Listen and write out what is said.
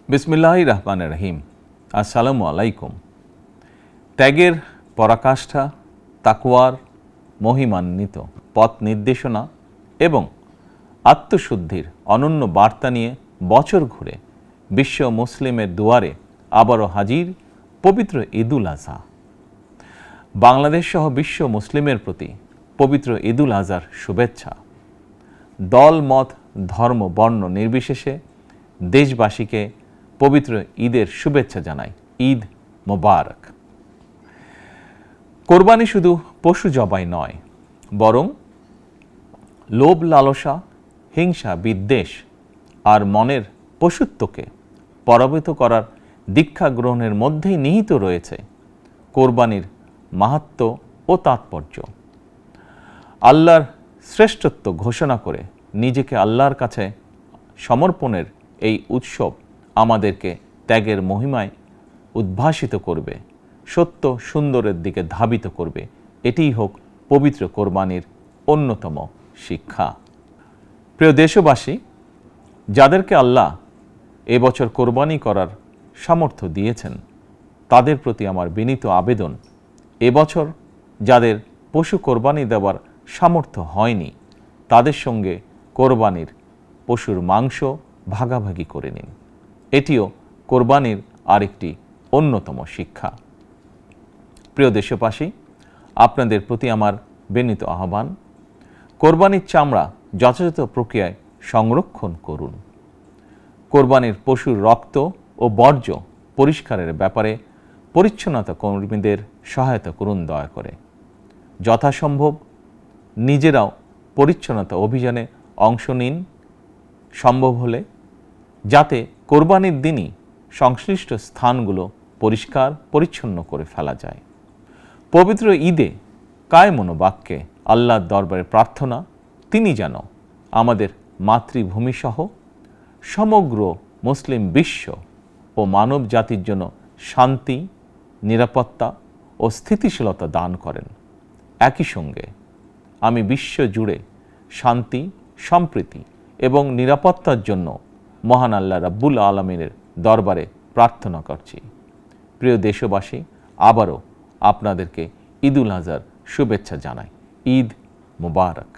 বিসমিল্লাহির রহমানির রহিম। আসসালামু আলাইকুম। ত্যাগের পরাকাষ্ঠা, তাকওয়ার মহিমান্বিত পথ নির্দেশনা এবং আত্মশুদ্ধির অনন্য বার্তা নিয়ে বছর ঘুরে বিশ্ব মুসলিমের দুয়ারে আবারও হাজির পবিত্র ঈদুল আজহা। বাংলাদেশ সহ বিশ্ব মুসলিমের প্রতি পবিত্র ঈদুল আজহার শুভেচ্ছা। দল, মত, ধর্ম, বর্ণ নির্বিশেষে দেশবাসীকে পবিত্র ঈদের শুভেচ্ছা জানাই। ঈদ মোবারক। কোরবানি শুধু পশু জবাই নয়, বরং লোভ, লালসা, হিংসা, বিদ্বেষ আর মনের পশুত্বকে পরাভূত করার দীক্ষা গ্রহণের মধ্যেই নিহিত রয়েছে কোরবানির মাহাত্ম্য ও তাৎপর্য। আল্লাহর শ্রেষ্ঠত্ব ঘোষণা করে নিজেকে আল্লাহর কাছে সমর্পণের এই উৎসব আমাদেরকে ত্যাগের মহিমায় উদ্ভাসিত করবে, সত্য সুন্দরের দিকে ধাবিত করবে। এটিই হোক পবিত্র কোরবানির অন্যতম শিক্ষা। প্রিয় দেশবাসী, যাদেরকে আল্লাহ এবছর কোরবানি করার সামর্থ্য দিয়েছেন, তাদের প্রতি আমার বিনীত আবেদন, এবছর যাদের পশু কোরবানি দেওয়ার সামর্থ্য হয়নি, তাদের সঙ্গে কোরবানির পশুর মাংস ভাগাভাগি করে নিন। এটিও কোরবানির আরেকটি অন্যতম শিক্ষা। প্রিয় দেশবাসী, আপনাদের প্রতি আমার বিনীত আহ্বান, কোরবানির চামড়া যথাযথ প্রক্রিয়ায় সংরক্ষণ করুন। কোরবানির পশুর রক্ত ও বর্জ্য পরিষ্কারের ব্যাপারে পরিচ্ছন্নতা কর্মীদের সহায়তা করুন দয়া করে। যথাসম্ভব নিজেরাও পরিচ্ছন্নতা অভিযানে অংশ নিন সম্ভব হলে, যাতে কোরবানির দিনই সংশ্লিষ্ট স্থানগুলো পরিষ্কার পরিচ্ছন্ন করে ফেলা যায়। পবিত্র ঈদে কায় মনোবাক্যে আল্লাহর দরবারে প্রার্থনা, তিনি যেন আমাদের মাতৃভূমিসহ সমগ্র মুসলিম বিশ্ব ও মানব জাতির জন্য শান্তি, নিরাপত্তা ও স্থিতিশীলতা দান করেন। একই সঙ্গে আমি বিশ্ব জুড়ে শান্তি, সম্প্রীতি এবং নিরাপত্তার জন্য মহান আল্লাহ রাব্বুল আলামিনের দরবারে প্রার্থনা করছি। প্রিয় দেশবাসী, আবারও আপনাদেরকে ঈদুল আজহার শুভেচ্ছা জানাই। ঈদ মোবারক।